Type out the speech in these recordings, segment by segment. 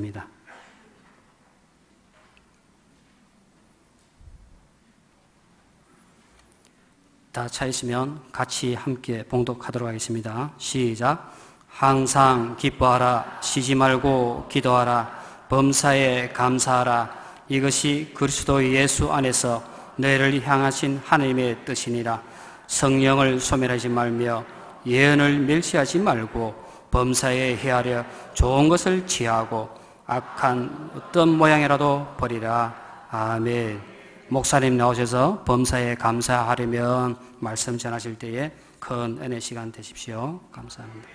입니다. 다 차이시면 같이 함께 봉독하도록 하겠습니다. 시작. 항상 기뻐하라. 쉬지 말고 기도하라. 범사에 감사하라. 이것이 그리스도 예수 안에서 너희를 향하신 하나님의 뜻이니라. 성령을 소멸하지 말며 예언을 멸시하지 말고 범사에 헤아려 좋은 것을 취하고 악한 어떤 모양이라도 버리라. 아멘. 목사님 나오셔서 범사에 감사하려면 말씀 전하실 때에 큰 은혜 시간 되십시오. 감사합니다.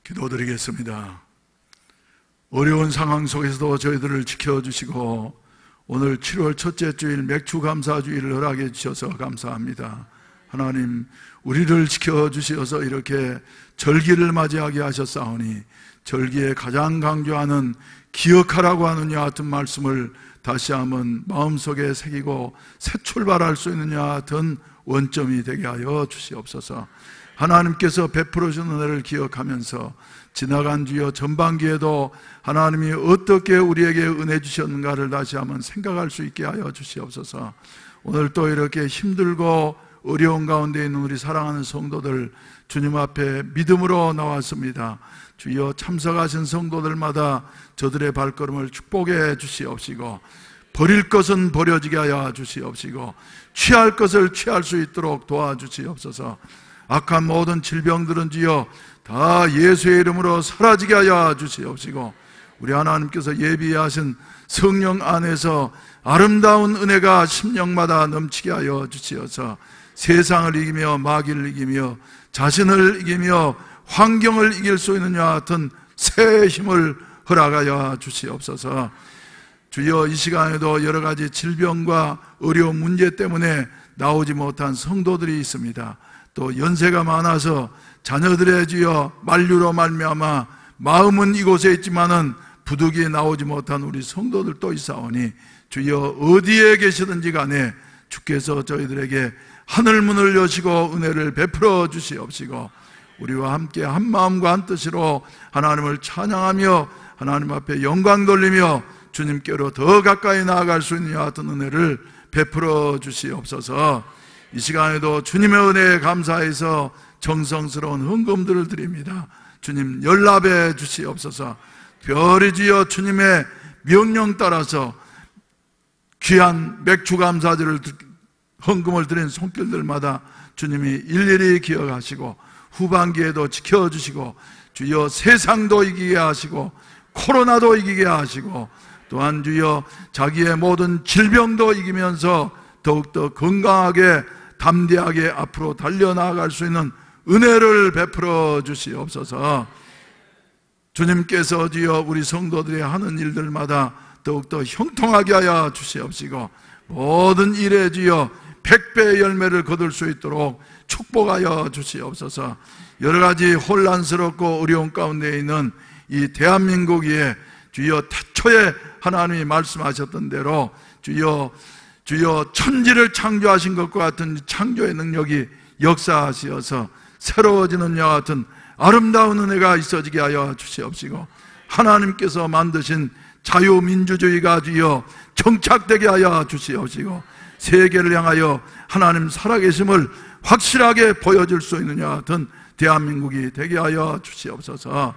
기도드리겠습니다. 어려운 상황 속에서도 저희들을 지켜주시고 오늘 7월 첫째 주일 맥주감사주일을 허락해 주셔서 감사합니다. 하나님, 우리를 지켜주셔서 이렇게 절기를 맞이하게 하셨사오니 절기에 가장 강조하는 기억하라고 하는 이와 같은 말씀을 다시 한번 마음속에 새기고 새 출발할 수 있는 이와 같은 원점이 되게 하여 주시옵소서. 하나님께서 베풀어 주신 은혜를 기억하면서 지나간 주여 전반기에도 하나님이 어떻게 우리에게 은혜 주셨는가를 다시 한번 생각할 수 있게 하여 주시옵소서. 오늘 또 이렇게 힘들고 어려운 가운데 있는 우리 사랑하는 성도들 주님 앞에 믿음으로 나왔습니다. 주여 참석하신 성도들마다 저들의 발걸음을 축복해 주시옵시고 버릴 것은 버려지게 하여 주시옵시고 취할 것을 취할 수 있도록 도와주시옵소서. 악한 모든 질병들은 주여 다 예수의 이름으로 사라지게 하여 주시옵시고 우리 하나님께서 예비하신 성령 안에서 아름다운 은혜가 심령마다 넘치게 하여 주시어서 세상을 이기며 마귀를 이기며 자신을 이기며 환경을 이길 수 있는 이와 같은 새 힘을 허락하여 주시옵소서. 주여 이 시간에도 여러 가지 질병과 어려운 문제 때문에 나오지 못한 성도들이 있습니다. 또 연세가 많아서 자녀들의 주여 만류로 말미암아 마음은 이곳에 있지만은 부득이 나오지 못한 우리 성도들도 있사오니 주여 어디에 계시든지 간에 주께서 저희들에게 하늘문을 여시고 은혜를 베풀어 주시옵시고 우리와 함께 한 마음과 한 뜻으로 하나님을 찬양하며 하나님 앞에 영광 돌리며 주님께로 더 가까이 나아갈 수 있는 이와 같은 은혜를 베풀어 주시옵소서. 이 시간에도 주님의 은혜에 감사해서 정성스러운 헌금들을 드립니다. 주님 연락해 주시옵소서. 별이 지어 주님의 명령 따라서 귀한 맥주감사절을 헌금을 드린 손길들마다 주님이 일일이 기억하시고 후반기에도 지켜주시고 주여 세상도 이기게 하시고 코로나도 이기게 하시고 또한 주여 자기의 모든 질병도 이기면서 더욱더 건강하게 담대하게 앞으로 달려나갈 수 있는 은혜를 베풀어 주시옵소서. 주님께서 주여 우리 성도들이 하는 일들마다 더욱더 형통하게 하여 주시옵시고 모든 일에 주여 100배의 열매를 거둘 수 있도록 축복하여 주시옵소서. 여러 가지 혼란스럽고 어려운 가운데 있는 이 대한민국에 주여 태초에 하나님이 말씀하셨던 대로 주여 천지를 창조하신 것과 같은 창조의 능력이 역사하시어서 새로워지는 이와 같은 아름다운 은혜가 있어지게 하여 주시옵시고 하나님께서 만드신 자유민주주의가 주여 정착되게 하여 주시옵시고 세계를 향하여 하나님 살아계심을 확실하게 보여줄 수 있는 이와 같은 대한민국이 되게 하여 주시옵소서.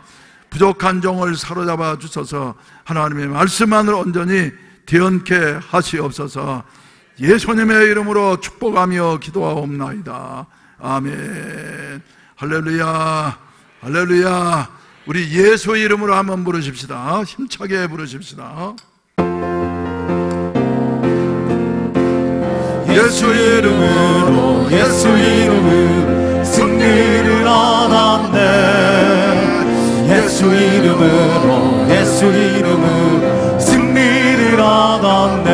부족한 종을 사로잡아 주셔서 하나님의 말씀 안을 온전히 대언케 하시옵소서. 예수님의 이름으로 축복하며 기도하옵나이다. 아멘. 할렐루야, 할렐루야. 우리 예수 이름으로 한번 부르십시다. 힘차게 부르십시다. 예수 이름으로 예수 이름으로 승리를 얻었네. 예수 이름으로 예수 이름으로 승리를 얻었네.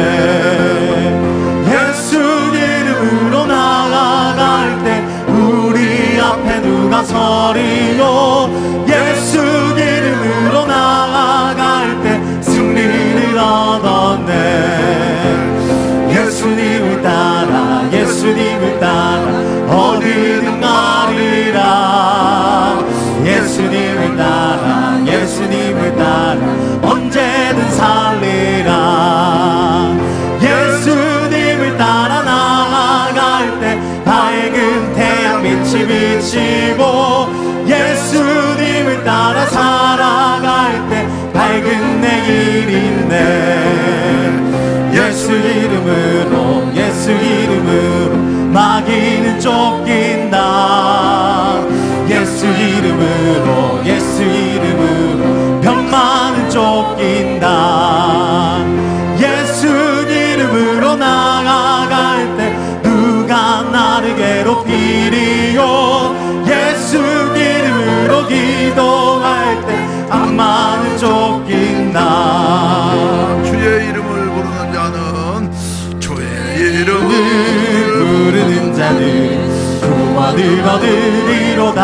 예수 이름으로 나아갈 때 우리 앞에 누가 서리요. 예수 이름으로 나아갈 때 승리를 얻었네. 예수님을 따라 예수님을 따라 어디든 가리라. 구원을 얻으리로다.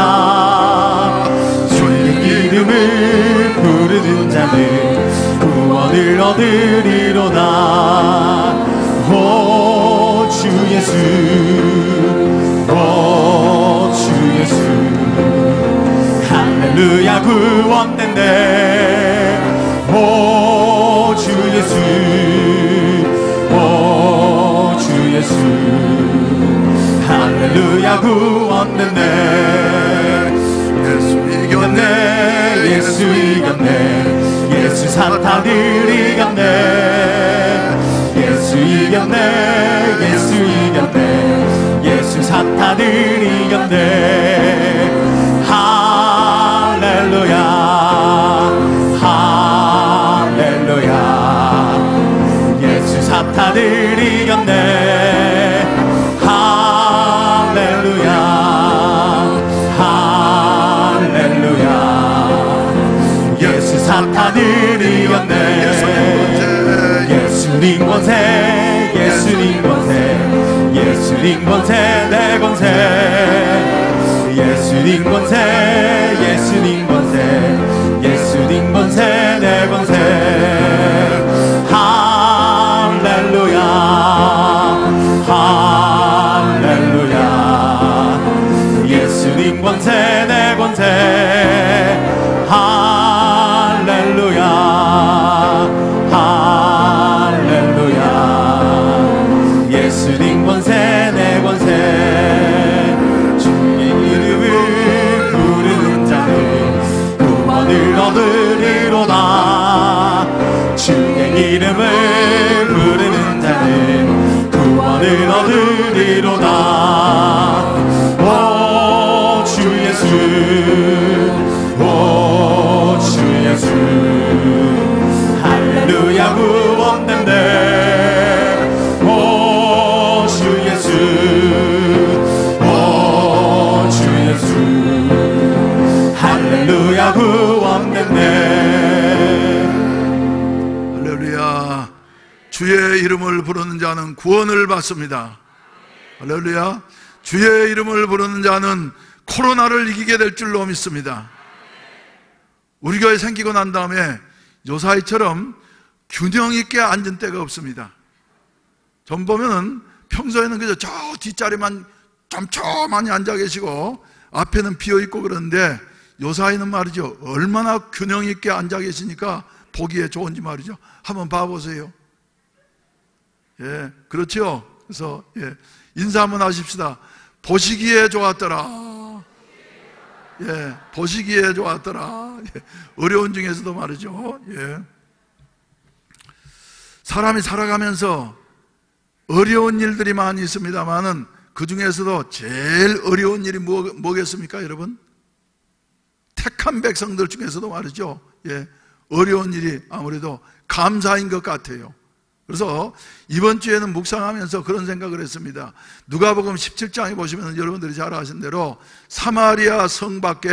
주의 이름을 부르는 자는 구원을 얻으리로다. 오 주 예수, 오 주 예수, 할렐루야 구원된대. 오 주 예수, 오 주 예수, 할렐루야 구원된대. 예수 이겼네, 예수 이겼네, 예수 사탄을 이겼네. 예수 이겼네, 예수 이겼네, 예수 사탄을 이겼네. 할렐루야, 할렐루야, 예수 사탄을 이겼네. 할렐루야, 할렐루야, 예수 사탄을 이겼네. 예수님 권세, 예수님 권세, 예수님 권세 내 권세. 예수님 권세, 예수님 권세, 예수님 권세 내 권세. 할렐루야, 할렐루야, 예수님 권세 내 권세. 할렐루야, 할렐루야, 예수님 권세 내 권세. 주의 이름을 부르는 자는 구원을 얻으리로다. 주의 이름을 부르는 자는 구원을 얻으리로다. 오 주 예수, 오 주 예수, 할렐루야 구원된대. 오 주 예수, 오 주 예수, 할렐루야 구원된대. 할렐루야. 주의 이름을 부르는 자는 구원을 받습니다. 할렐루야. 주의 이름을 부르는 자는 코로나를 이기게 될 줄로 믿습니다. 우리 교회 생기고 난 다음에 요사이처럼 균형 있게 앉은 때가 없습니다. 전 보면은 평소에는 그저 저 뒷자리만 촘촘하니 앉아 계시고 앞에는 비어 있고 그러는데 요사이는 말이죠, 얼마나 균형 있게 앉아 계시니까 보기에 좋은지 말이죠. 한번 봐보세요. 예, 그렇죠. 그래서 예, 인사 한번 하십시다. 보시기에 좋았더라. 예, 보시기에 좋았더라. 예, 어려운 중에서도 말이죠. 예. 사람이 살아가면서 어려운 일들이 많이 있습니다만은 그 중에서도 제일 어려운 일이 뭐겠습니까, 여러분? 택한 백성들 중에서도 말이죠. 예, 어려운 일이 아무래도 감사인 것 같아요. 그래서 이번 주에는 묵상하면서 그런 생각을 했습니다. 누가복음 17장에 보시면 여러분들이 잘 아신 대로 사마리아 성 밖에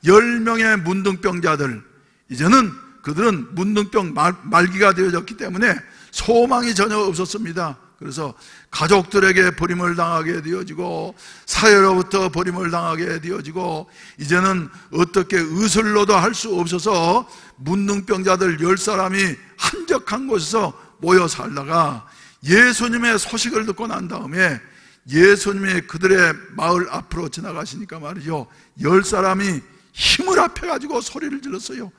10명의 문둥병자들, 이제는 그들은 문둥병 말기가 되어졌기 때문에 소망이 전혀 없었습니다. 그래서 가족들에게 버림을 당하게 되어지고 사회로부터 버림을 당하게 되어지고 이제는 어떻게 의술로도 할 수 없어서 문둥병자들 10사람이 한적한 곳에서 모여 살다가 예수님의 소식을 듣고 난 다음에 예수님이 그들의 마을 앞으로 지나가시니까 말이죠, 10사람이 힘을 합해가지고 소리를 질렀어요.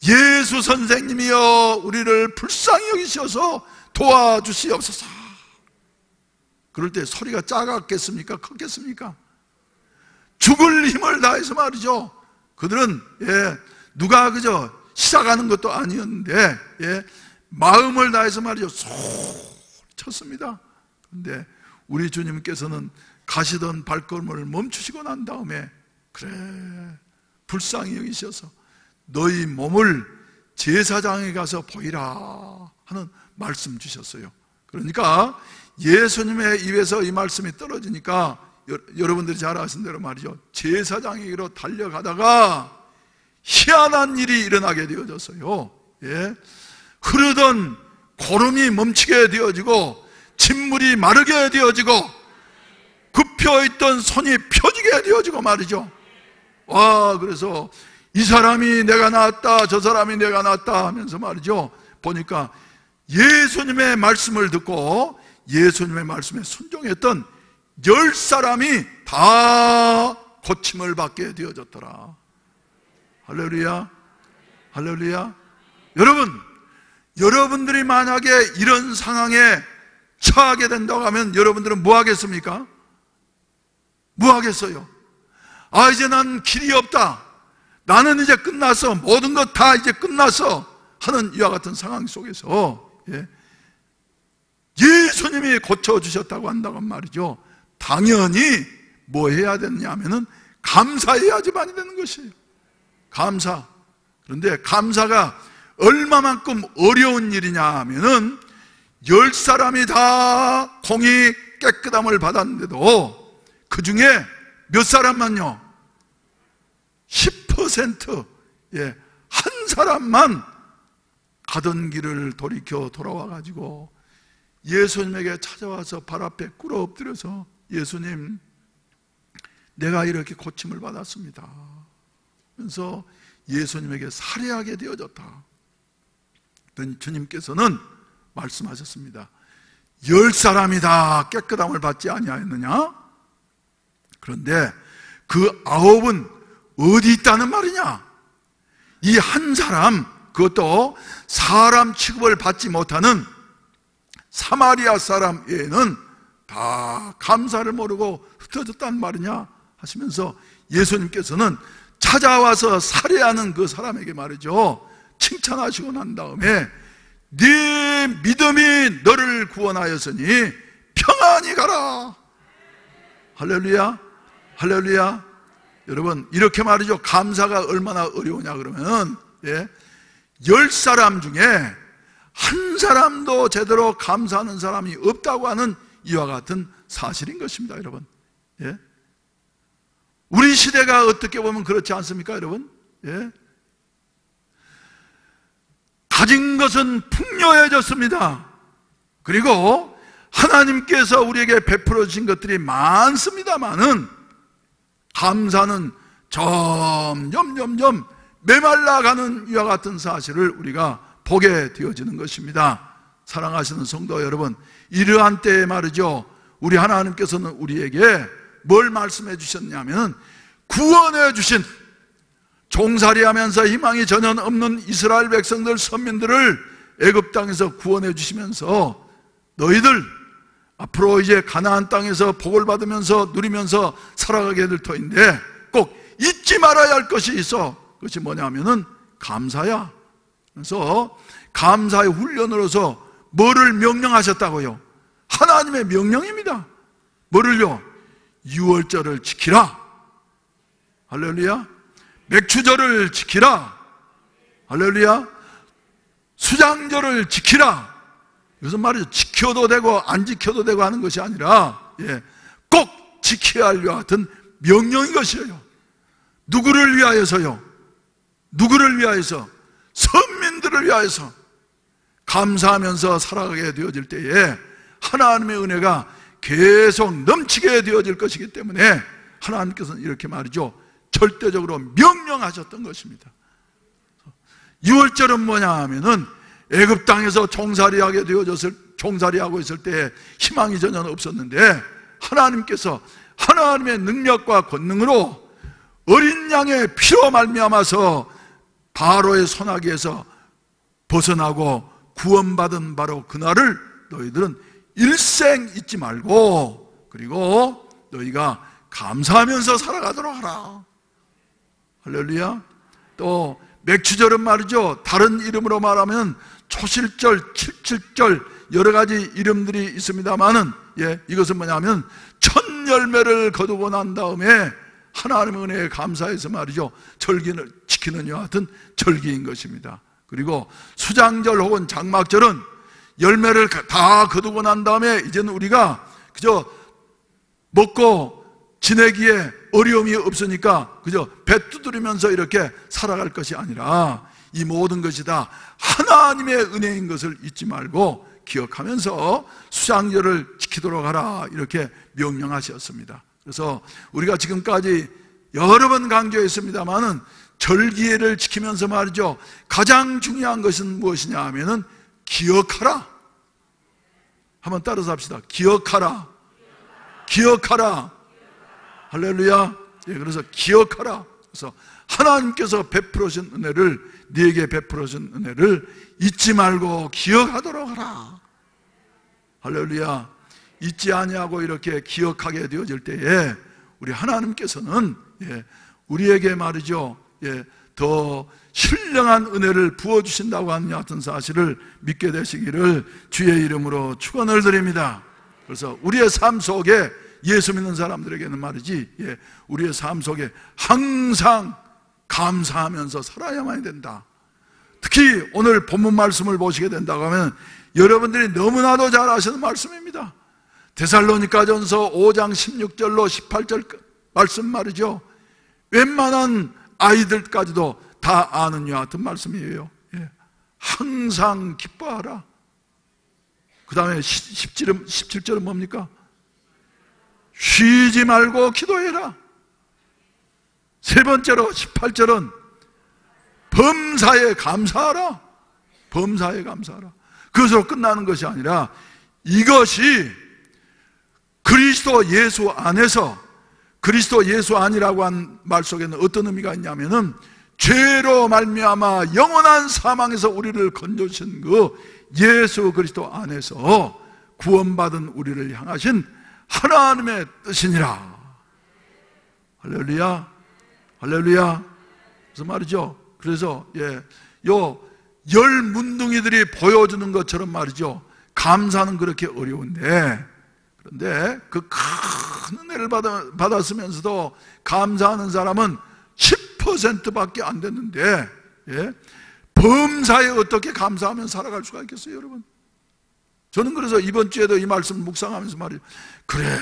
예수 선생님이여, 우리를 불쌍히 여기셔서 도와주시옵소서. 그럴 때 소리가 작았겠습니까? 컸겠습니까? 죽을 힘을 다해서 말이죠, 그들은 누가 그저 시작하는 것도 아니었는데 마음을 다해서 말이죠, 소리쳤습니다. 그런데 우리 주님께서는 가시던 발걸음을 멈추시고 난 다음에 그래, 불쌍히 여기셔서 너희 몸을 제사장에 가서 보이라 하는 말씀 주셨어요. 그러니까 예수님의 입에서 이 말씀이 떨어지니까 여러분들이 잘 아신 대로 말이죠, 제사장에게로 달려가다가 희한한 일이 일어나게 되어졌어요. 예. 흐르던 고름이 멈추게 되어지고 진물이 마르게 되어지고 굽혀있던 뻗던 손이 펴지게 되어지고 말이죠. 와, 그래서 이 사람이 내가 낳았다, 저 사람이 내가 낳았다 하면서 말이죠, 보니까 예수님의 말씀을 듣고 예수님의 말씀에 순종했던 10사람이 다 고침을 받게 되어졌더라. 할렐루야, 할렐루야. 여러분들이 만약에 이런 상황에 처하게 된다고 하면 여러분들은 뭐 하겠습니까? 뭐 하겠어요? 아, 이제 난 길이 없다, 나는 이제 끝났어, 모든 것 다 이제 끝났어 하는 이와 같은 상황 속에서 예수님이 고쳐주셨다고 한다고 말이죠, 당연히 뭐 해야 되느냐 하면은 감사해야지만이 되는 것이에요. 감사. 그런데 감사가 얼마만큼 어려운 일이냐 하면은 10사람이 다 공이 깨끗함을 받았는데도 그 중에 몇 사람만요? 10%, 한 사람만 가던 길을 돌이켜 돌아와 가지고 예수님에게 찾아와서 발 앞에 꿇어 엎드려서, 예수님, 내가 이렇게 고침을 받았습니다. 그래서 예수님에게 살해하게 되어졌다. 주님께서는 말씀하셨습니다. 10사람이 다 깨끗함을 받지 아니하였느냐? 그런데 그 9은 어디 있다는 말이냐? 이 한 사람, 그것도 사람 취급을 받지 못하는 사마리아 사람 외에는 다 감사를 모르고 흩어졌단 말이냐 하시면서 예수님께서는 찾아와서 살해하는 그 사람에게 말이죠, 칭찬하시고 난 다음에 네 믿음이 너를 구원하였으니 평안히 가라. 할렐루야, 할렐루야. 여러분, 이렇게 말이죠, 감사가 얼마나 어려우냐 그러면 10사람 중에 한 사람도 제대로 감사하는 사람이 없다고 하는 이와 같은 사실인 것입니다. 여러분, 우리 시대가 어떻게 보면 그렇지 않습니까? 여러분, 가진 것은 풍요해졌습니다. 그리고 하나님께서 우리에게 베풀어 주신 것들이 많습니다만은 감사는 점점 메말라가는 이와 같은 사실을 우리가 보게 되어지는 것입니다. 사랑하시는 성도 여러분, 이러한 때에 말이죠, 우리 하나님께서는 우리에게 뭘 말씀해 주셨냐면, 구원해 주신, 종살이하면서 희망이 전혀 없는 이스라엘 백성들, 선민들을 애굽 땅에서 구원해 주시면서 너희들 앞으로 이제 가나안 땅에서 복을 받으면서 누리면서 살아가게 될 터인데 꼭 잊지 말아야 할 것이 있어. 그것이 뭐냐면은 감사야. 그래서 감사의 훈련으로서 뭐를 명령하셨다고요? 하나님의 명령입니다. 뭐를요? 유월절을 지키라. 할렐루야. 맥추절을 지키라. 할렐루야. 수장절을 지키라. 이것은 말이죠, 지켜도 되고 안 지켜도 되고 하는 것이 아니라 꼭 지켜야 할 이와 같은 명령인 것이에요. 누구를 위하여서요? 누구를 위하여서? 선민들을 위하여서. 감사하면서 살아가게 되어질 때에 하나님의 은혜가 계속 넘치게 되어질 것이기 때문에 하나님께서는 이렇게 말이죠, 절대적으로 명령하셨던 것입니다. 유월절은 뭐냐 하면은 애굽 땅에서 종살이하고 있을 때 희망이 전혀 없었는데 하나님께서 하나님의 능력과 권능으로 어린 양의 피로 말미암아서 바로의 손아귀에서 벗어나고 구원받은 바로 그날을 너희들은 일생 잊지 말고, 그리고 너희가 감사하면서 살아가도록 하라. 할렐루야. 또 맥추절은 말이죠, 다른 이름으로 말하면 초실절, 칠칠절 여러 가지 이름들이 있습니다만은 이것은 뭐냐면 첫 열매를 거두고 난 다음에 하나님의 은혜에 감사해서 말이죠, 절기를 지키는 이와 같은 절기인 것입니다. 그리고 수장절 혹은 장막절은 열매를 다 거두고 난 다음에 이제는 우리가 그저 먹고 지내기에 어려움이 없으니까 그저 배 두드리면서 이렇게 살아갈 것이 아니라 이 모든 것이 다 하나님의 은혜인 것을 잊지 말고 기억하면서 수장절을 지키도록 하라, 이렇게 명령하셨습니다. 그래서 우리가 지금까지 여러 번 강조했습니다마는 절기를 지키면서 말이죠, 가장 중요한 것은 무엇이냐 하면은 기억하라. 한번 따라서 합시다. 기억하라. 기억하라. 할렐루야. 예, 그래서 기억하라. 그래서 하나님께서 베풀어 주신 은혜를, 네게 베풀어 주신 은혜를 잊지 말고 기억하도록 하라. 할렐루야. 잊지 아니하고 이렇게 기억하게 되어질 때에 우리 하나님께서는 우리에게 말이죠, 더 신령한 은혜를 부어주신다고 하는 같은 사실을 믿게 되시기를 주의 이름으로 축원을 드립니다. 그래서 우리의 삶 속에, 예수 믿는 사람들에게는 말이지, 우리의 삶 속에 항상 감사하면서 살아야만 된다. 특히 오늘 본문 말씀을 보시게 된다고 하면 여러분들이 너무나도 잘 아시는 말씀입니다. 데살로니가전서 5장 16절로 18절 말씀 말이죠. 웬만한 아이들까지도 다 아는 요 같은 말씀이에요. 항상 기뻐하라. 그 다음에 17절은 뭡니까? 쉬지 말고 기도해라. 세 번째로 18절은 범사에 감사하라. 범사에 감사하라. 그것으로 끝나는 것이 아니라 이것이 그리스도 예수 안에서, 그리스도 예수 안이라고 한 말 속에는 어떤 의미가 있냐면은 죄로 말미암아 영원한 사망에서 우리를 건져주신 그 예수 그리스도 안에서 구원받은 우리를 향하신 하나님의 뜻이니라. 할렐루야. 할렐루야. 그래서 말이죠, 그래서 요 열 문둥이들이 보여주는 것처럼 말이죠, 감사는 그렇게 어려운데, 그런데 그 큰 은혜를 받았으면서도 감사하는 사람은 10%밖에 안 됐는데, 범사에 어떻게 감사하면 살아갈 수가 있겠어요, 여러분? 저는 그래서 이번 주에도 이 말씀을 묵상하면서 말이죠, 그래,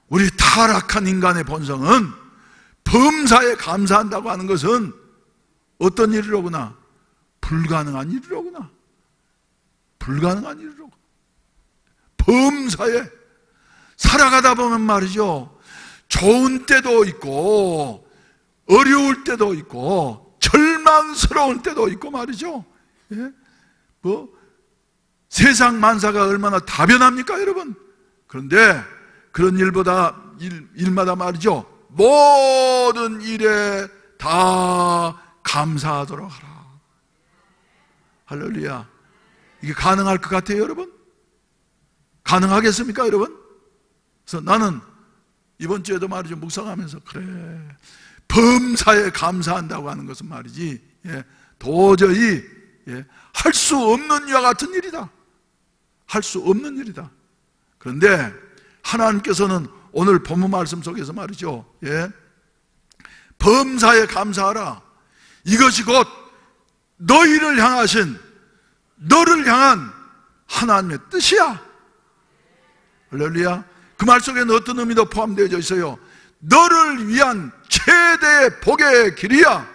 우리 타락한 인간의 본성은 범사에 감사한다고 하는 것은 어떤 일이로구나? 불가능한 일이로구나. 불가능한 일이로구나. 범사에 살아가다 보면 말이죠, 좋은 때도 있고 어려울 때도 있고 절망스러울 때도 있고 말이죠. 세상 만사가 얼마나 다변합니까, 여러분? 그런데 그런 일마다 말이죠, 모든 일에 다 감사하도록 하라. 할렐루야. 이게 가능할 것 같아요, 여러분? 가능하겠습니까, 여러분? 그래서 나는 이번 주에도 말이죠, 묵상하면서 그래, 범사에 감사한다고 하는 것은 말이지, 도저히 할 수 없는 이와 같은 일이다. 할 수 없는 일이다. 그런데 하나님께서는 오늘 본문 말씀 속에서 말이죠, 범사에 감사하라. 이것이 곧 너희를 향하신, 너를 향한 하나님의 뜻이야. 할렐루야. 그 말 속에는 어떤 의미도 포함되어 있어요. 너를 위한 최대의 복의 길이야.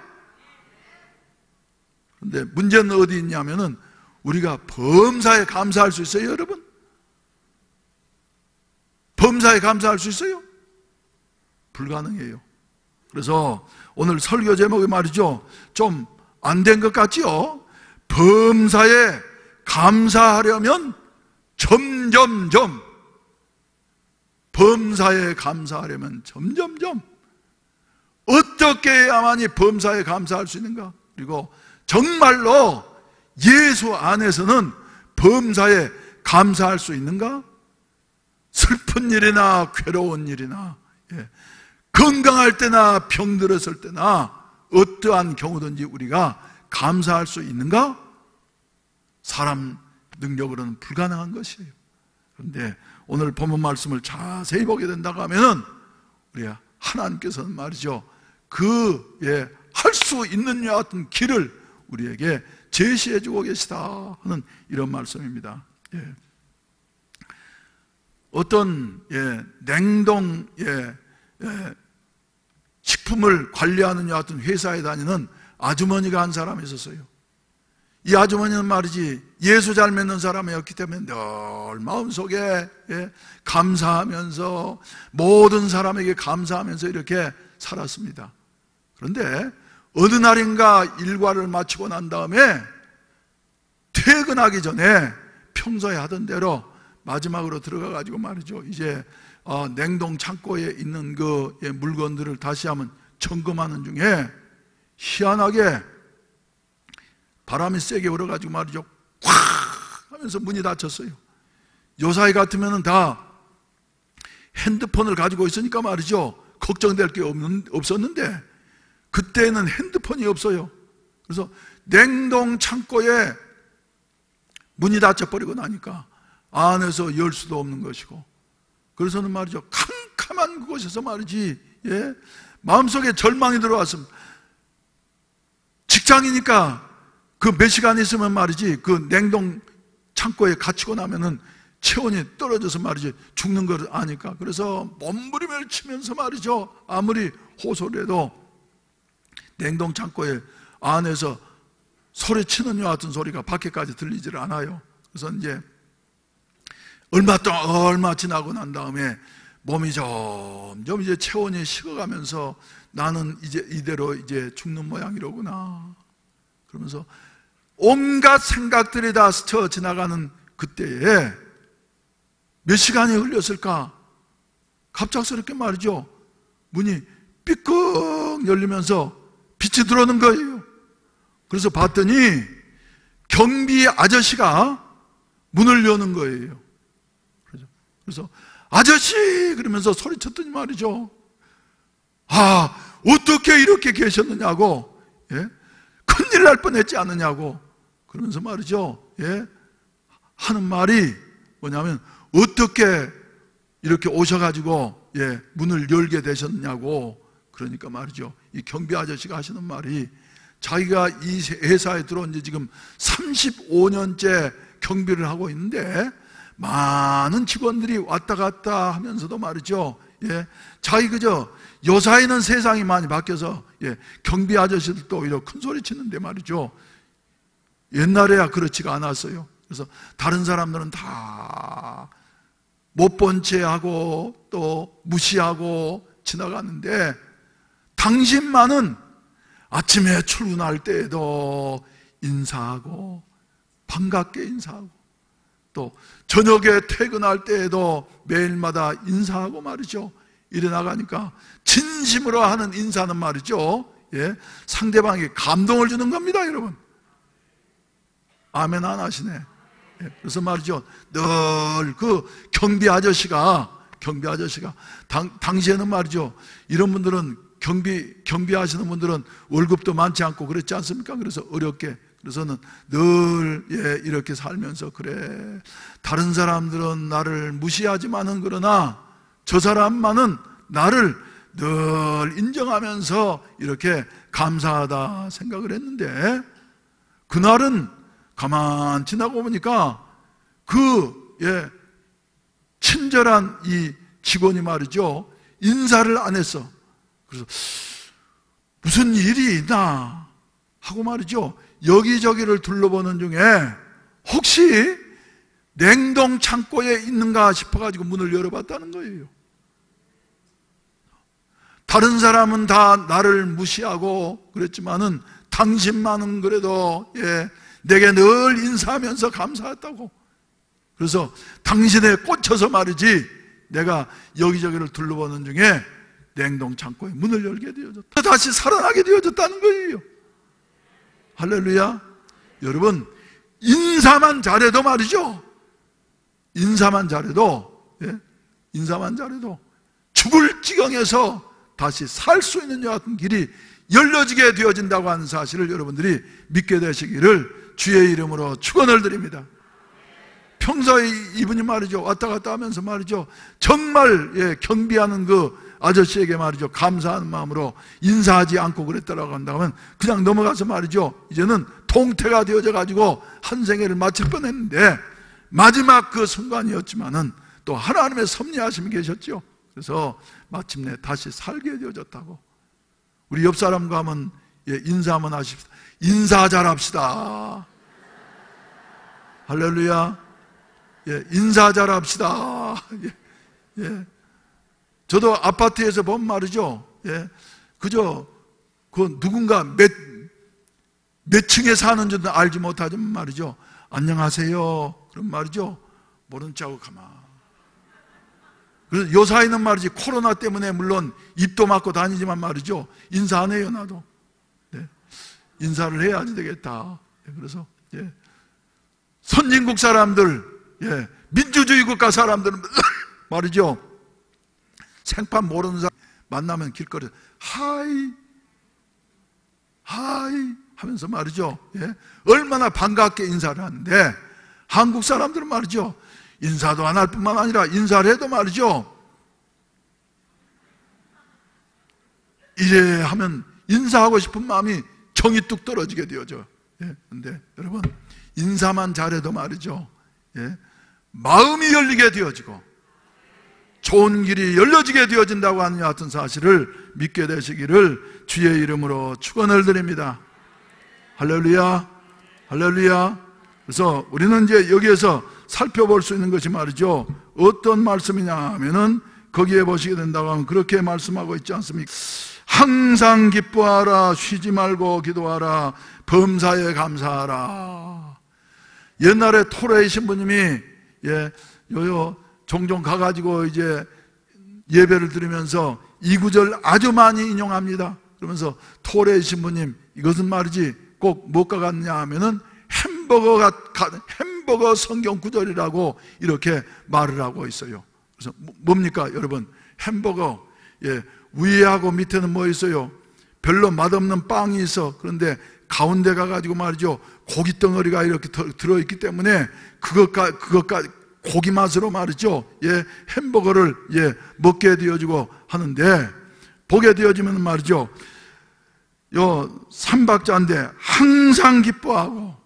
그런데 문제는 어디 있냐면은 우리가 범사에 감사할 수 있어요, 여러분? 범사에 감사할 수 있어요? 불가능해요. 그래서 오늘 설교 제목이 말이죠, 좀 안 된 것 같지요? 범사에 감사하려면 점점점, 범사에 감사하려면 점점점 어떻게 해야만이 범사에 감사할 수 있는가? 그리고 정말로 예수 안에서는 범사에 감사할 수 있는가? 슬픈 일이나 괴로운 일이나, 건강할 때나 병들었을 때나 어떠한 경우든지 우리가 감사할 수 있는가? 사람 능력으로는 불가능한 것이에요. 그런데 오늘 본문 말씀을 자세히 보게 된다고 하면은 우리 하나님께서는 말이죠, 할 수 있는 여 같은 길을 우리에게 제시해 주고 계시다 하는 이런 말씀입니다. 어떤 냉동 식품을 관리하는 여 같은 회사에 다니는 아주머니가 한 사람이 있었어요. 이 아주머니는 말이지 예수 잘 믿는 사람이었기 때문에 늘 마음속에 감사하면서 모든 사람에게 감사하면서 이렇게 살았습니다. 그런데 어느 날인가 일과를 마치고 난 다음에 퇴근하기 전에 평소에 하던 대로 마지막으로 들어가 가지고 말이죠, 이제 냉동 창고에 있는 그 물건들을 다시 한번 점검하는 중에 희한하게 바람이 세게 불어가지고 말이죠, 콱 하면서 문이 닫혔어요. 요사이 같으면 다 핸드폰을 가지고 있으니까 말이죠, 걱정될 게 없었는데 그때는 핸드폰이 없어요. 그래서 냉동 창고에 문이 닫혀버리고 나니까 안에서 열 수도 없는 것이고, 그래서는 말이죠, 캄캄한 그곳에서 말이지, 마음속에 절망이 들어왔습니다. 직장이니까 그 몇 시간 있으면 말이지, 그 냉동 창고에 갇히고 나면은 체온이 떨어져서 말이지 죽는 걸 아니까. 그래서 몸부림을 치면서 말이죠, 아무리 호소를 해도 냉동 창고에 안에서 소리치는 여 같은 소리가 밖에까지 들리질 않아요. 그래서 이제 얼마 지나고 난 다음에 몸이 점점 이제 체온이 식어가면서 나는 이제 이대로 이제 죽는 모양이로구나 그러면서 온갖 생각들이 다 스쳐 지나가는 그때에 몇 시간이 흘렸을까? 갑작스럽게 말이죠, 문이 삐걱 열리면서 빛이 들어오는 거예요. 그래서 봤더니 경비 아저씨가 문을 여는 거예요. 그래서 아저씨 그러면서 소리쳤더니 말이죠, 어떻게 이렇게 계셨느냐고, 큰일 날 뻔했지 않느냐고 그러면서 말이죠, 하는 말이 뭐냐면 어떻게 이렇게 오셔가지고 문을 열게 되셨냐고. 그러니까 말이죠, 이 경비 아저씨가 하시는 말이, 자기가 이 회사에 들어온 지 지금 35년째 경비를 하고 있는데 많은 직원들이 왔다 갔다 하면서도 말이죠, 자기 그저 요사이는 세상이 많이 바뀌어서 경비 아저씨들도 오히려 큰 소리 치는데 말이죠, 옛날에야 그렇지가 않았어요. 그래서 다른 사람들은 다 못 본 채 하고 또 무시하고 지나가는데 당신만은 아침에 출근할 때에도 인사하고 반갑게 인사하고 또 저녁에 퇴근할 때에도 매일마다 인사하고 말이죠, 이래 나가니까 진심으로 하는 인사는 말이죠, 상대방에게 감동을 주는 겁니다, 여러분. 아멘 안 하시네. 그래서 말이죠, 늘 그 경비 아저씨가 당시에는 말이죠, 이런 분들은 경비하시는 분들은 월급도 많지 않고 그랬지 않습니까? 그래서 어렵게, 그래서는 늘 이렇게 살면서, 그래 다른 사람들은 나를 무시하지만은 그러나 저 사람만은 나를 늘 인정하면서 이렇게 감사하다 생각을 했는데, 그날은 가만 지나고 보니까 친절한 이 직원이 말이죠, 인사를 안 했어. 그래서 무슨 일이 있나 하고 말이죠, 여기저기를 둘러보는 중에 혹시 냉동 창고에 있는가 싶어가지고 문을 열어봤다는 거예요. 다른 사람은 다 나를 무시하고 그랬지만은 당신만은 그래도 내게 늘 인사하면서 감사했다고. 그래서 당신에 꽂혀서 말이지 내가 여기저기를 둘러보는 중에 냉동 창고에 문을 열게 되어졌다, 다시 살아나게 되어졌다는 거예요. 할렐루야. 여러분, 인사만 잘해도 말이죠, 인사만 잘해도 죽을 지경에서 다시 살 수 있는 여 같은 길이 열려지게 되어진다고 하는 사실을 여러분들이 믿게 되시기를 주의 이름으로 축원을 드립니다. 평소에 이분이 말이죠, 왔다 갔다 하면서 말이죠, 정말 경비하는 그 아저씨에게 말이죠, 감사하는 마음으로 인사하지 않고 그랬다라고 한다면 그냥 넘어가서 말이죠, 이제는 통태가 되어져 가지고 한 생애를 마칠 뻔했는데 마지막 그 순간이었지만은 또 하나님의 섭리하심이 계셨죠. 그래서 마침내 다시 살게 되어졌다고. 우리 옆 사람과 하면 인사 한번 하십시다. 인사 잘합시다. 할렐루야. 예, 인사 잘합시다. 예, 예. 저도 아파트에서 보면 말이죠. 예, 그저 그 누군가 몇 층에 사는지도 알지 못하지만 말이죠. 안녕하세요. 그럼 말이죠. 모른 척하고 가만. 그래서 요사이는 말이지 코로나 때문에 물론 입도 막고 다니지만 말이죠. 인사 안 해요, 나도. 네. 인사를 해야지 되겠다. 그래서 예. 선진국 사람들, 예. 민주주의 국가 사람들은 말이죠. 생판 모르는 사람 만나면 길거리에서 하이 하면서 말이죠. 예. 얼마나 반갑게 인사를 하는데 한국 사람들은 말이죠. 인사도 안 할 뿐만 아니라 인사를 해도 말이죠. 이래 하면 인사하고 싶은 마음이 정이 뚝 떨어지게 되어져. 예. 근데 여러분 인사만 잘해도 말이죠. 예. 마음이 열리게 되어지고 좋은 길이 열려지게 되어진다고 하는 같은 사실을 믿게 되시기를 주의 이름으로 축원을 드립니다. 할렐루야, 할렐루야. 그래서 우리는 이제 여기에서 살펴볼 수 있는 것이 말이죠. 어떤 말씀이냐 하면은 거기에 보시게 된다고 하면 그렇게 말씀하고 있지 않습니까? 항상 기뻐하라, 쉬지 말고 기도하라, 범사에 감사하라. 옛날에 토레이 신부님이 예, 종종 가가지고 이제 예배를 드리면서 이 구절 아주 많이 인용합니다. 그러면서 토레이 신부님 이것은 말이지 꼭 뭐가 같냐 하면은 햄버거 성경 구절이라고 이렇게 말을 하고 있어요. 그래서 뭡니까 여러분? 햄버거, 예, 위하고 밑에는 뭐 있어요? 별로 맛없는 빵이 있어. 그런데 가운데 가가지고 말이죠, 고기 덩어리가 이렇게 들어있기 때문에 그것까지 고기 맛으로 말이죠, 예, 햄버거를 예, 먹게 되어지고 하는데, 보게 되어지면 말이죠, 요 삼박자인데 항상 기뻐하고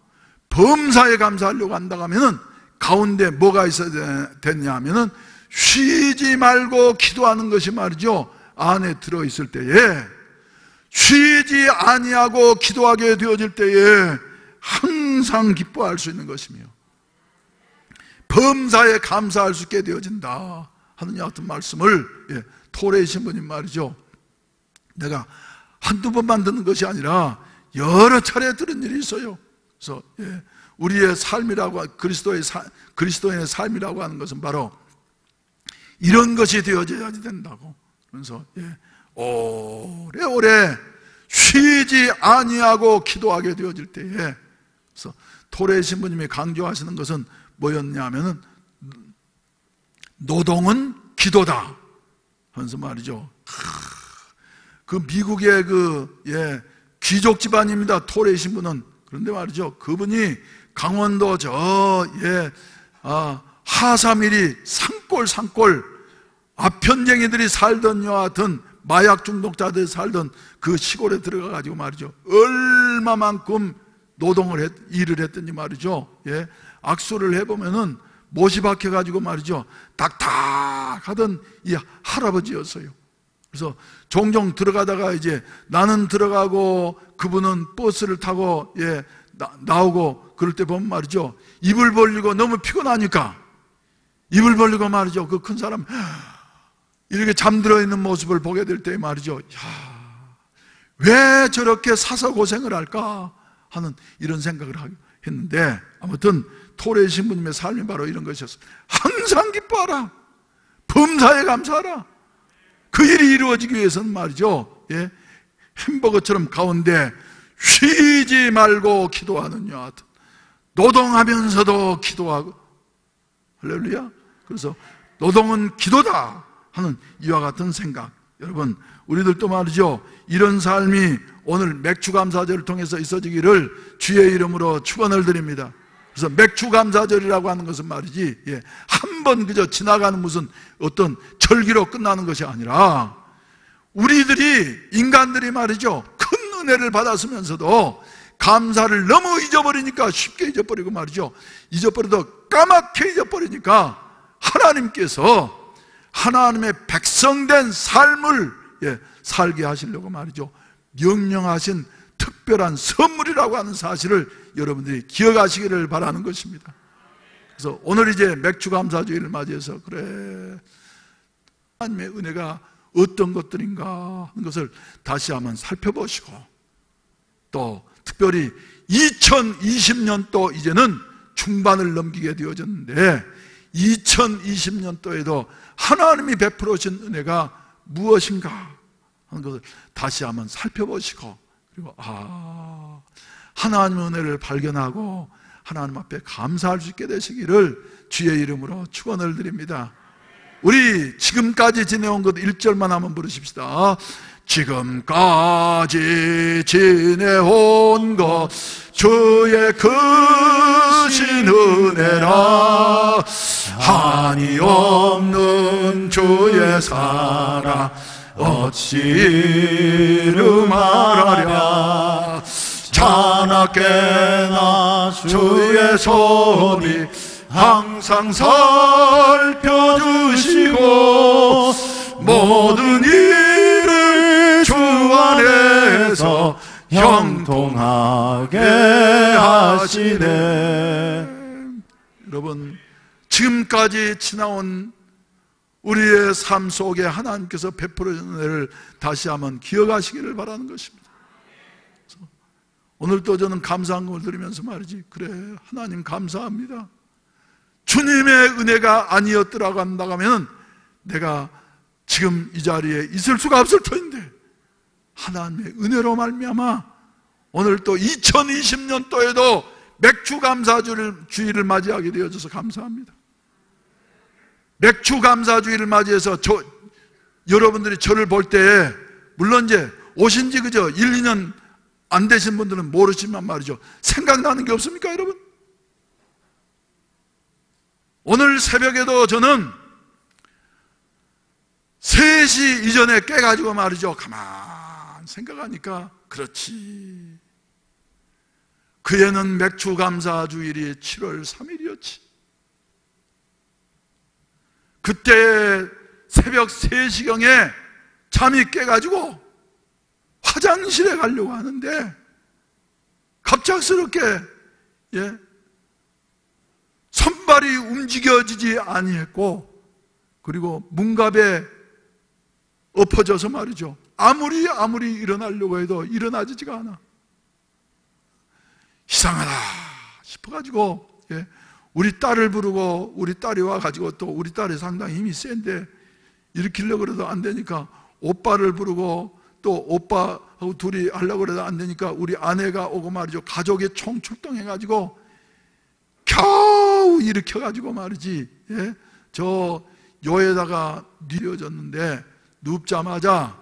범사에 감사하려고 한다고 하면은 가운데 뭐가 있어야 되냐 하면은 쉬지 말고 기도하는 것이 말이죠, 안에 들어있을 때에, 쉬지 아니하고 기도하게 되어질 때에 항상 기뻐할 수 있는 것이며 범사에 감사할 수 있게 되어진다 하는 같은 말씀을 예, 토레이 신부님 말이죠, 내가 한두 번만 듣는 것이 아니라 여러 차례 들은 일이 있어요. 그래서 예, 우리의 삶이라고, 그리스도인의 삶이라고 하는 것은 바로 이런 것이 되어져야 된다고. 그래서 예, 오래오래 쉬지 아니하고 기도하게 되어질 때에, 그래서 토레이 신부님이 강조하시는 것은 뭐였냐면은 노동은 기도다 하면서 말이죠. 그 미국의 예, 귀족 집안입니다, 토레이 신부는. 그런데 말이죠, 그분이 강원도 예, 하사밀이 산골 아편쟁이들이 살던 여하튼 마약 중독자들이 살던 그 시골에 들어가가지고 말이죠, 얼마만큼 일을 했든지 말이죠, 예, 악수를 해보면은 못이 박혀가지고 말이죠, 딱딱하던 이 할아버지였어요. 그래서 종종 들어가다가 이제 나는 들어가고 그분은 버스를 타고 예, 나오고 그럴 때 보면 말이죠, 입을 벌리고 너무 피곤하니까 입을 벌리고 말이죠, 그 큰 사람 이렇게 잠들어 있는 모습을 보게 될 때 말이죠, 왜 저렇게 사서 고생을 할까 하는 이런 생각을 했는데, 아무튼 토레이 신부님의 삶이 바로 이런 것이었어요. 항상 기뻐하라, 범사에 감사하라. 그 일이 이루어지기 위해서는 말이죠, 예, 햄버거처럼 가운데 쉬지 말고 기도하는 여하튼 노동하면서도 기도하고, 할렐루야. 그래서 노동은 기도다 하는 이와 같은 생각, 여러분 우리들도 말이죠, 이런 삶이 오늘 맥주감사절을 통해서 있어지기를 주의 이름으로 축원을 드립니다. 그래서 맥주감사절이라고 하는 것은 말이지, 예, 한 번 그저 지나가는 무슨 어떤 절기로 끝나는 것이 아니라, 우리들이 인간들이 말이죠, 큰 은혜를 받았으면서도 감사를 너무 잊어버리니까 쉽게 잊어버리고 말이죠, 잊어버려도 까맣게 잊어버리니까 하나님께서 하나님의 백성된 삶을 예, 살게 하시려고 말이죠, 명령하신 특별한 선물이라고 하는 사실을 여러분들이 기억하시기를 바라는 것입니다. 그래서 오늘 이제 맥주 감사주의를 맞이해서 그래, 하나님의 은혜가 어떤 것들인가 하는 것을 다시 한번 살펴보시고, 또 특별히 2020년도 이제는 중반을 넘기게 되어졌는데 2020년도에도 하나님이 베풀어 주신 은혜가 무엇인가 하는 것을 다시 한번 살펴보시고, 그리고 하나님의 은혜를 발견하고 하나님 앞에 감사할 수 있게 되시기를 주의 이름으로 축원을 드립니다. 우리 지금까지 지내온 것 1절만 한번 부르십시다. 지금까지 지내온 것 주의 크신 은혜라, 한이 없는 주의 사랑 어찌 이름하랴. 자나깨나 주의 손이 항상 살펴주시고 모든 일을 주 안에서 형통하게 하시네. 여러분, 지금까지 지나온 우리의 삶 속에 하나님께서 베풀어 주신 은혜를 다시 한번 기억하시기를 바라는 것입니다. 오늘도 저는 감사한 걸 들으면서 말이지, 그래, 하나님 감사합니다. 주님의 은혜가 아니었더라고 한다면 내가 지금 이 자리에 있을 수가 없을 터인데 하나님의 은혜로 말미암아 오늘 또 2020년도에도 맥주 감사주의를 맞이하게 되어져서 감사합니다. 맥주 감사주의를 맞이해서 여러분들이 저를 볼 때, 물론 이제 오신 지 그저 1, 2년 안 되신 분들은 모르시지만 말이죠, 생각나는 게 없습니까, 여러분? 오늘 새벽에도 저는 3시 이전에 깨가지고 말이죠, 가만 생각하니까, 그렇지, 그해는 맥주 감사주일이 7월 3일이었지. 그때 새벽 3시경에 잠이 깨가지고 화장실에 가려고 하는데 갑작스럽게 손발이 움직여지지 아니했고, 그리고 문갑에 엎어져서 말이죠, 아무리 일어나려고 해도 일어나지가 않아. 이상하다 싶어가지고 우리 딸을 부르고, 우리 딸이 와가지고, 또 우리 딸이 상당히 힘이 센데 일으키려고 그래도 안 되니까 오빠를 부르고, 또 오빠하고 둘이 하려고 그래도 안 되니까 우리 아내가 오고 말이죠, 가족이 총출동해가지고 겨우 일으켜가지고 말이지, 저 요에다가 뉘어졌는데 눕자마자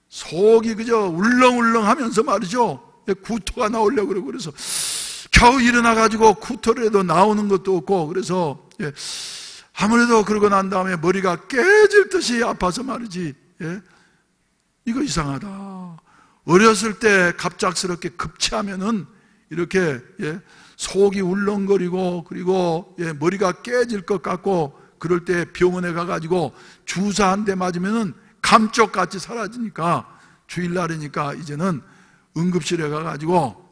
속이 그저 울렁울렁 하면서 말이죠, 구토가 나오려고 그러고, 그래서 겨우 일어나가지고 구토를 해도 나오는 것도 없고, 그래서 아무래도 그러고 난 다음에 머리가 깨질 듯이 아파서 말이지, 이거 이상하다. 어렸을 때 갑작스럽게 급체하면은 이렇게 속이 울렁거리고, 그리고 머리가 깨질 것 같고, 그럴 때 병원에 가가지고 주사 한 대 맞으면은 감쪽같이 사라지니까 주일날이니까 이제는 응급실에 가가지고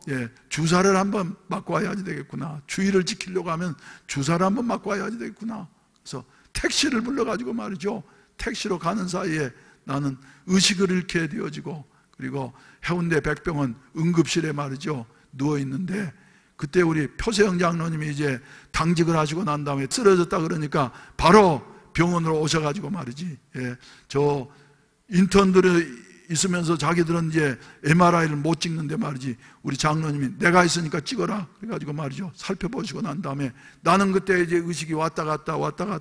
주사를 한번 맞고 와야지 되겠구나, 주의를 지키려고 하면 주사를 한번 맞고 와야지 되겠구나. 그래서 택시를 불러가지고 말이죠, 택시로 가는 사이에 나는 의식을 잃게 되어지고, 그리고 해운대 백병원 응급실에 말이죠 누워있는데, 그때 우리 표세영 장로님이 이제 당직을 하시고 난 다음에 쓰러졌다 그러니까 바로 병원으로 오셔가지고 말이지, 저 인턴들이 있으면서 자기들은 이제 MRI를 못 찍는데 말이지, 우리 장로님이 내가 있으니까 찍어라 그래가지고 말이죠 살펴보시고 난 다음에, 나는 그때 이제 의식이 왔다 갔다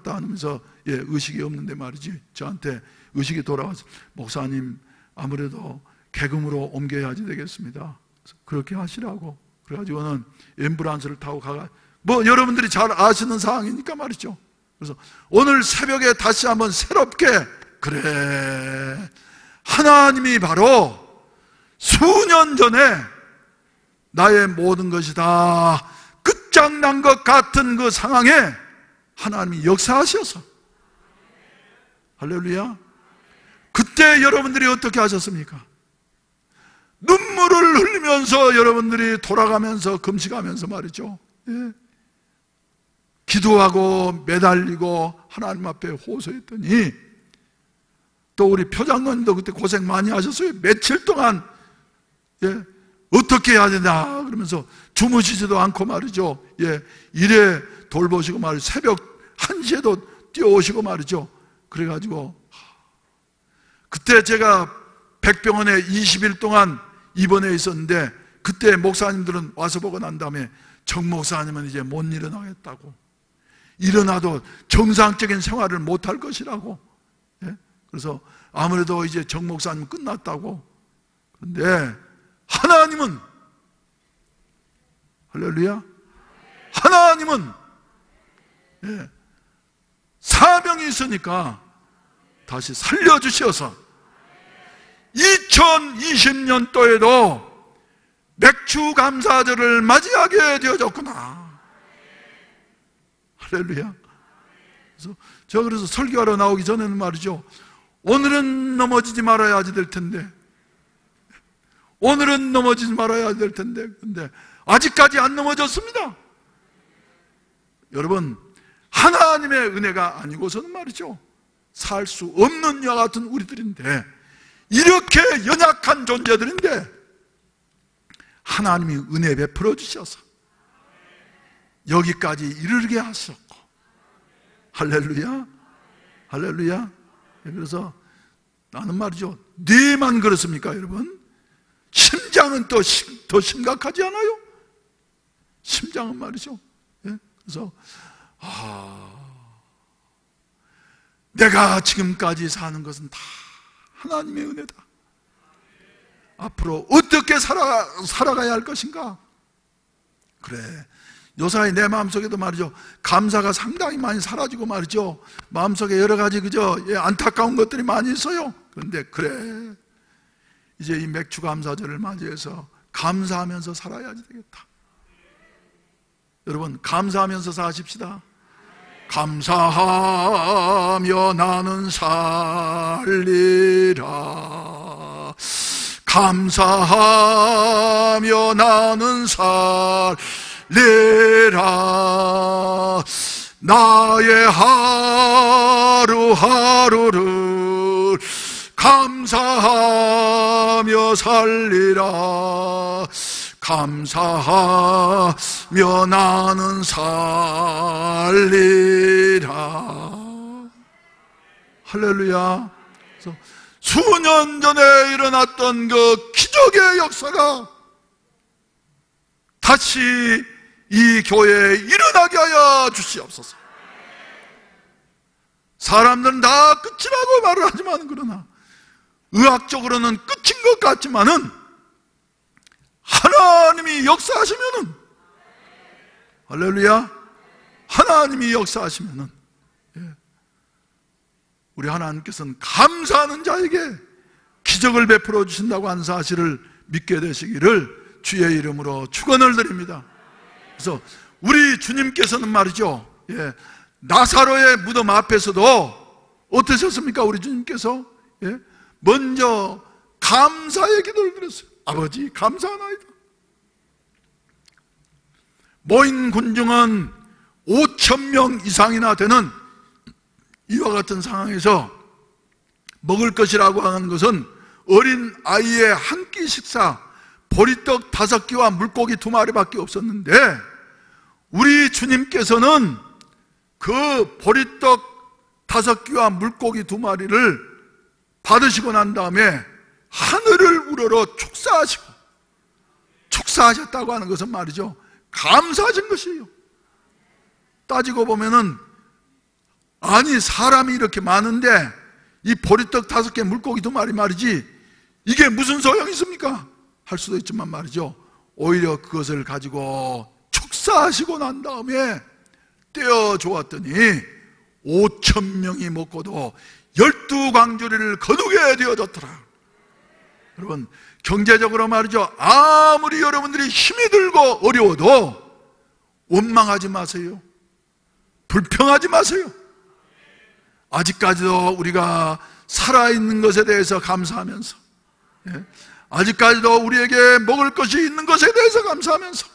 하면서 의식이 없는데 말이지, 저한테 의식이 돌아와서 목사님 아무래도 개금으로 옮겨야지 되겠습니다. 그렇게 하시라고. 그래가지고는 앰뷸런스를 타고 가가, 뭐 여러분들이 잘 아시는 상황이니까 말이죠. 그래서 오늘 새벽에 다시 한번 새롭게, 그래, 하나님이 바로 수년 전에 나의 모든 것이 다 끝장난 것 같은 그 상황에 하나님이 역사하셔서, 할렐루야. 그때 여러분들이 어떻게 하셨습니까? 눈물을 흘리면서 여러분들이 돌아가면서 금식하면서 말이죠, 기도하고 매달리고 하나님 앞에 호소했더니, 또 우리 표장노님도 그때 고생 많이 하셨어요. 며칠 동안 어떻게 해야 되나 그러면서 주무시지도 않고 말이죠. 일에 돌보시고 말이죠. 새벽 1시에도 뛰어오시고 말이죠. 그래가지고 그때 제가 백병원에 20일 동안 입원해 있었는데, 그때 목사님들은 와서 보고 난 다음에 정 목사님은 이제 못 일어나겠다고, 일어나도 정상적인 생활을 못할 것이라고. 그래서 아무래도 이제 정 목사님 끝났다고. 그런데 하나님은, 할렐루야, 하나님은 사명이 있으니까 다시 살려주셔서 2020년도에도 맥주 감사절을 맞이하게 되어졌구나. 할렐루야. 그래서 설교하러 나오기 전에는 말이죠, 오늘은 넘어지지 말아야지 될 텐데, 오늘은 넘어지지 말아야 될 텐데, 근데 아직까지 안 넘어졌습니다. 여러분, 하나님의 은혜가 아니고서는 말이죠, 살 수 없는 이와 같은 우리들인데, 이렇게 연약한 존재들인데 하나님이 은혜 베풀어 주셔서 여기까지 이르게 하셨고, 할렐루야, 할렐루야. 그래서 나는 말이죠, 뇌만 그렇습니까 여러분? 심장은 더 심각하지 않아요? 심장은 말이죠. 그래서 내가 지금까지 사는 것은 다 하나님의 은혜다. 앞으로 어떻게 살아가야 할 것인가? 그래, 요사이 내 마음속에도 말이죠, 감사가 상당히 많이 사라지고 말이죠, 마음속에 여러 가지 안타까운 것들이 많이 있어요. 그런데 그래, 이제 이 맥주 감사절을 맞이해서 감사하면서 살아야지 되겠다. 여러분, 감사하면서 사십시다. 감사하며 나는 살리라. 감사하며 나는 살리라. 나의 하루하루를 감사하며 살리라. 감사하며 나는 살리라. 할렐루야. 그래서 수년 전에 일어났던 그 기적의 역사가 다시 이 교회에 일어나게 하여 주시옵소서. 사람들은 다 끝이라고 말을 하지만, 그러나 의학적으로는 끝인 것 같지만은 하나님이 역사하시면은, 할렐루야, 하나님이 역사하시면은 우리 하나님께서는 감사하는 자에게 기적을 베풀어 주신다고 하는 사실을 믿게 되시기를 주의 이름으로 축원을 드립니다. 그래서 우리 주님께서는 말이죠, 나사로의 무덤 앞에서도 어떠셨습니까? 우리 주님께서 먼저 감사의 기도를 드렸어요. 아버지, 감사하나이다. 모인 군중은 5,000명 이상이나 되는 이와 같은 상황에서 먹을 것이라고 하는 것은 어린 아이의 한 끼 식사, 보리떡 5개와 물고기 2마리밖에 없었는데, 우리 주님께서는 그 보리떡 5개와 물고기 2마리를 받으시고 난 다음에 하늘을 우러러 축사하셨다고 하는 것은 말이죠, 감사하신 것이에요. 따지고 보면은, 아니 사람이 이렇게 많은데 이 보리떡 5개 물고기 2마리 말이지, 이게 무슨 소용이 있습니까? 할 수도 있지만 말이죠, 오히려 그것을 가지고 축사하시고 난 다음에 떼어 주었더니 5,000명이 먹고도 12광주리를 거두게 되어졌더라. 여러분, 경제적으로 말이죠, 아무리 여러분들이 힘이 들고 어려워도 원망하지 마세요. 불평하지 마세요. 아직까지도 우리가 살아있는 것에 대해서 감사하면서, 아직까지도 우리에게 먹을 것이 있는 것에 대해서 감사하면서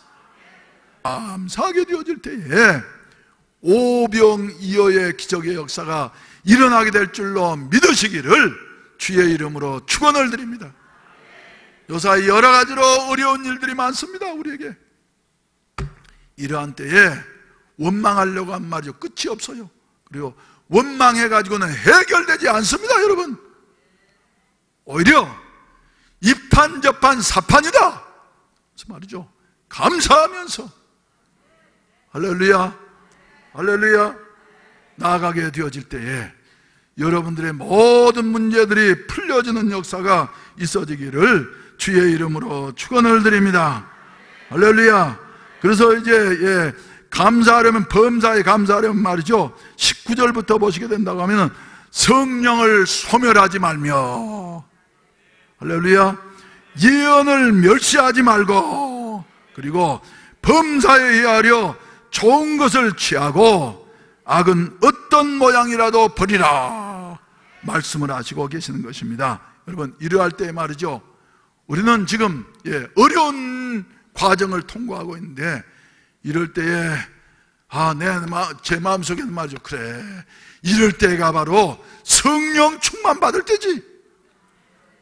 감사하게 되어질 때에 오병이어의 기적의 역사가 일어나게 될 줄로 믿으시기를 주의 이름으로 축원을 드립니다. 요사이 여러 가지로 어려운 일들이 많습니다. 우리에게 이러한 때에 원망하려고 한 말이죠. 끝이 없어요. 그리고 원망해가지고는 해결되지 않습니다. 여러분, 오히려 이판저판 사판이다 그래서 말이죠, 감사하면서 할렐루야 할렐루야 나아가게 되어질 때에 여러분들의 모든 문제들이 풀려지는 역사가 있어지기를 주의 이름으로 축원을 드립니다. 할렐루야. 그래서 이제 감사하려면, 범사에 감사하려면 말이죠, 19절부터 보시게 된다고 하면 성령을 소멸하지 말며, 할렐루야, 예언을 멸시하지 말고, 그리고 범사에 의하여 좋은 것을 취하고 악은 어떤 모양이라도 버리라 말씀을 하시고 계시는 것입니다. 여러분, 이러할 때 말이죠, 우리는 지금 어려운 과정을 통과하고 있는데, 이럴 때에 제 마음속에는 말이죠, 그래, 이럴 때가 바로 성령 충만 받을 때지.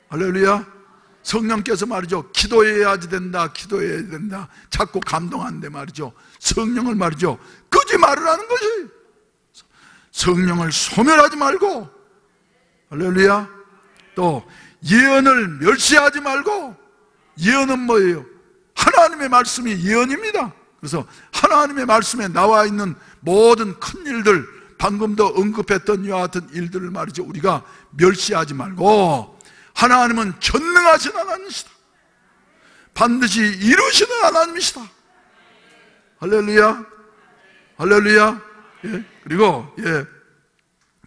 할렐루야. 성령께서 말이죠, 기도해야지 된다, 기도해야 된다 자꾸 감동하는데 말이죠, 성령을 말이죠, 끄지 말으라는 것이. 성령을 소멸하지 말고, 할렐루야. 또 예언을 멸시하지 말고. 예언은 뭐예요? 하나님의 말씀이 예언입니다. 그래서 하나님의 말씀에 나와 있는 모든 큰 일들, 방금도 언급했던 이와 같은 일들을 말이죠, 우리가 멸시하지 말고, 하나님은 전능하신 하나님이시다, 반드시 이루시는 하나님이시다. 할렐루야 할렐루야. 그리고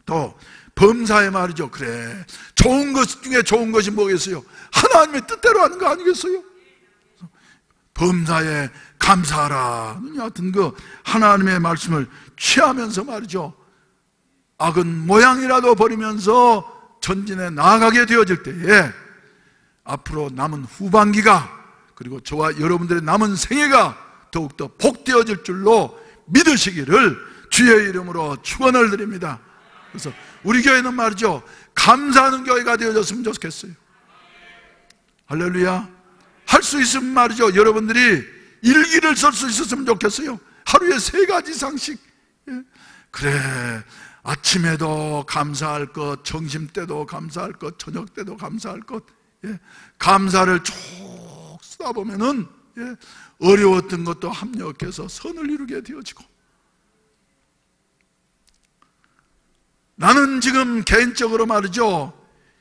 또 범사에 말이죠, 그래, 좋은 것 중에 좋은 것이 뭐겠어요? 하나님의 뜻대로 하는 거 아니겠어요? 범사에 감사하라 하여튼 그 하나님의 말씀을 취하면서 말이죠, 악은 모양이라도 버리면서 전진에 나아가게 되어질 때에 앞으로 남은 후반기가, 그리고 저와 여러분들의 남은 생애가 더욱더 복되어질 줄로 믿으시기를 주의 이름으로 축원을 드립니다. 그래서 우리 교회는 말이죠, 감사하는 교회가 되어졌으면 좋겠어요. 할렐루야. 할 수 있으면 말이죠, 여러분들이 일기를 쓸 수 있었으면 좋겠어요. 하루에 3가지 이상씩. 그래, 아침에도 감사할 것, 점심때도 감사할 것, 저녁때도 감사할 것. 감사를 쭉 쓰다 보면은 어려웠던 것도 합력해서 선을 이루게 되어지고. 나는 지금 개인적으로 말이죠,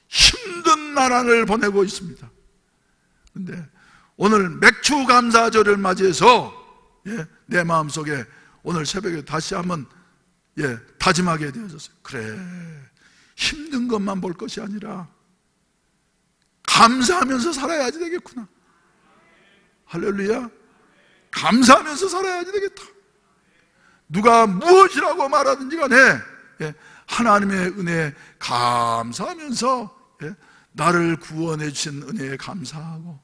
힘든 나날을 보내고 있습니다. 그런데 오늘 맥주 감사절을 맞이해서 내 마음속에 오늘 새벽에 다시 한번 다짐하게 되어졌어요. 그래, 힘든 것만 볼 것이 아니라 감사하면서 살아야지 되겠구나. 할렐루야. 감사하면서 살아야지 되겠다. 누가 무엇이라고 말하든지 간에 하나님의 은혜에 감사하면서 나를 구원해 주신 은혜에 감사하고,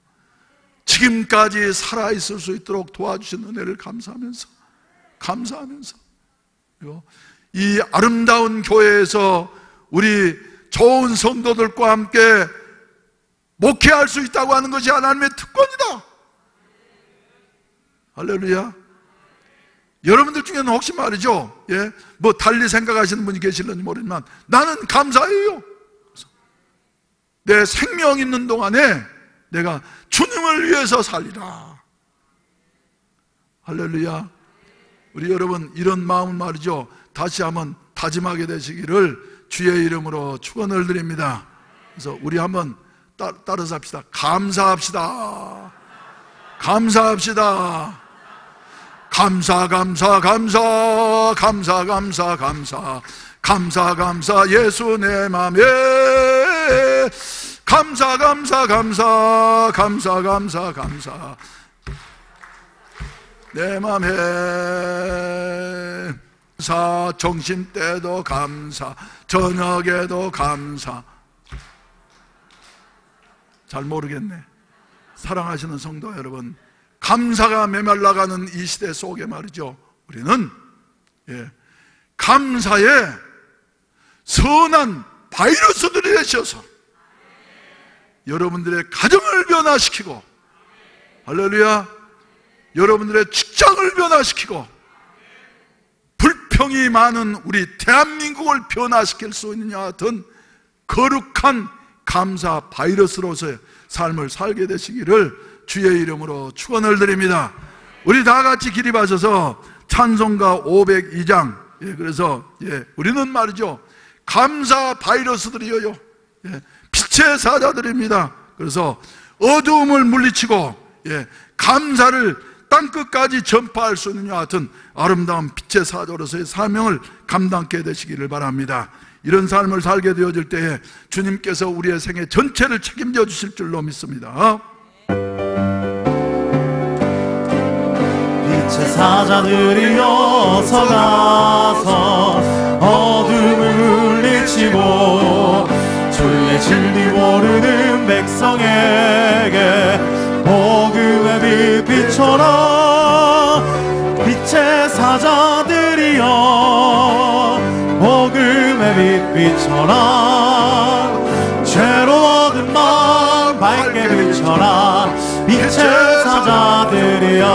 지금까지 살아있을 수 있도록 도와주신 은혜를 감사하면서 그리고 이 아름다운 교회에서 우리 좋은 성도들과 함께 목회할 수 있다고 하는 것이 하나님의 특권이다. 할렐루야. 여러분들 중에는 혹시 말이죠, 뭐 달리 생각하시는 분이 계실는지 모르지만 나는 감사해요. 내 생명 있는 동안에 내가 주님을 위해서 살리라. 할렐루야. 우리 여러분 이런 마음을 말이죠, 다시 한번 다짐하게 되시기를 주의 이름으로 축원을 드립니다. 그래서 우리 한번 따라서 합시다. 감사합시다. 감사합시다. 감사 감사 감사 감사 감사 감사 감사 감사 예수 내 맘에 감사 감사 감사 감사 감사 감사 내 맘에 감사, 점심때도 감사, 저녁에도 감사. 잘 모르겠네. 사랑하시는 성도 여러분, 감사가 메말라가는 이 시대 속에 말이죠, 우리는 감사의 선한 바이러스들이 되셔서 여러분들의 가정을 변화시키고, 할렐루야, 여러분들의 직장을 변화시키고, 불평이 많은 우리 대한민국을 변화시킬 수 있는 이와 같은 거룩한 감사 바이러스로서의 삶을 살게 되시기를 주의 이름으로 축원을 드립니다. 우리 다 같이 기립하셔서 찬송가 502장, 그래서 우리는 말이죠, 감사 바이러스들이요, 빛의 사자들입니다. 그래서 어두움을 물리치고 감사를 땅끝까지 전파할 수 있는 이와 같은 아름다운 빛의 사자로서의 사명을 감당케 되시기를 바랍니다. 이런 삶을 살게 되어질 때에 주님께서 우리의 생애 전체를 책임져 주실 줄로 믿습니다. 빛의 사자들이여 서가서 어둠을 물리치고 주의 진리 모르는 백성에게 복음의 빛 비춰라. 빛의 사자들이여 복음의 빛 비춰라. 죄로 얻은 마음 밝게 비춰라. 빛의 사자들이여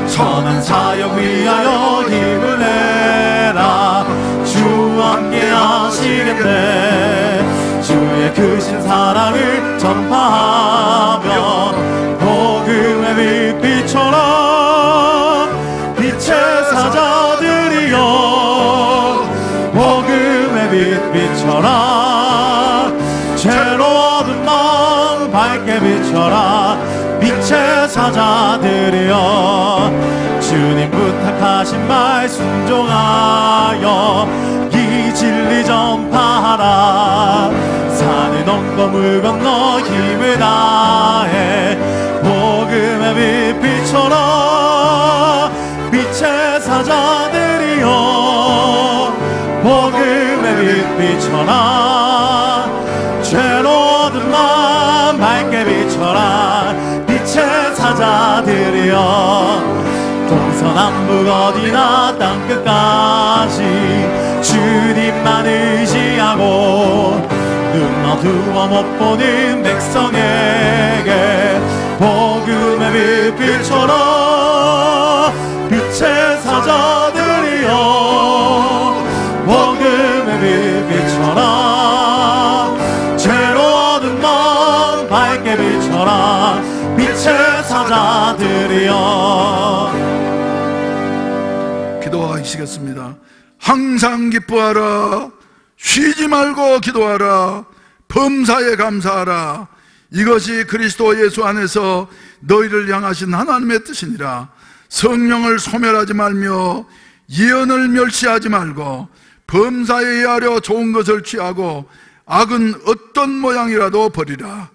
선한 사역 위하여 힘을 내라. 주와 함께 하시겠네. 주의 크신 사랑을 전파하며 복음의 빛 비춰라. 빛의 사자들이여 복음의 빛 비춰라. 죄로 얻은 마음 밝게 비춰라. 빛의 사자들이여 주님 부탁하신 말 순종하여 이 진리 전파하라. 산을 넘고 물 건너 힘을 다해 복음의 빛 비춰라. 빛의 사자들이여 복음의 빛 비춰라. 죄로 얻은 마음 밝게 비춰라. 빛의 사자들이여 동서남북 어디나 땅끝까지 주님만 의지하고 눈 어두워 못 보는 백성에게 복음의 빛 비춰라. 빛의 사자들이여 복음의 빛 비춰라. 죄로 얻은 마음 밝게 비춰라. 빛의 사자들이여. 기도하시겠습니다. 항상 기뻐하라. 쉬지 말고 기도하라. 범사에 감사하라. 이것이 그리스도 예수 안에서 너희를 향하신 하나님의 뜻이니라. 성령을 소멸하지 말며 예언을 멸시하지 말고 범사에 의하려 좋은 것을 취하고 악은 어떤 모양이라도 버리라.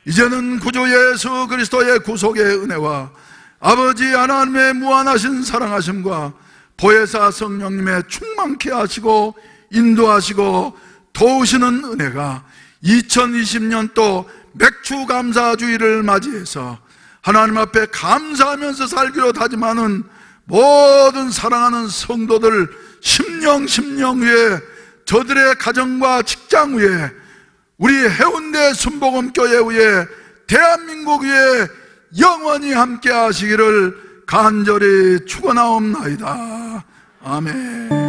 이제는 구주 예수 그리스도의 구속의 은혜와 아버지 하나님의 무한하신 사랑하심과 보혜사 성령님의 충만케 하시고 인도하시고 도우시는 은혜가 2020년 또 맥주 감사주의를 맞이해서 하나님 앞에 감사하면서 살기로 다짐하는 모든 사랑하는 성도들 심령 위에, 저들의 가정과 직장 위에, 우리 해운대 순복음교회 위에, 대한민국 위에 영원히 함께 하시기를 간절히 축원하옵나이다. 아멘.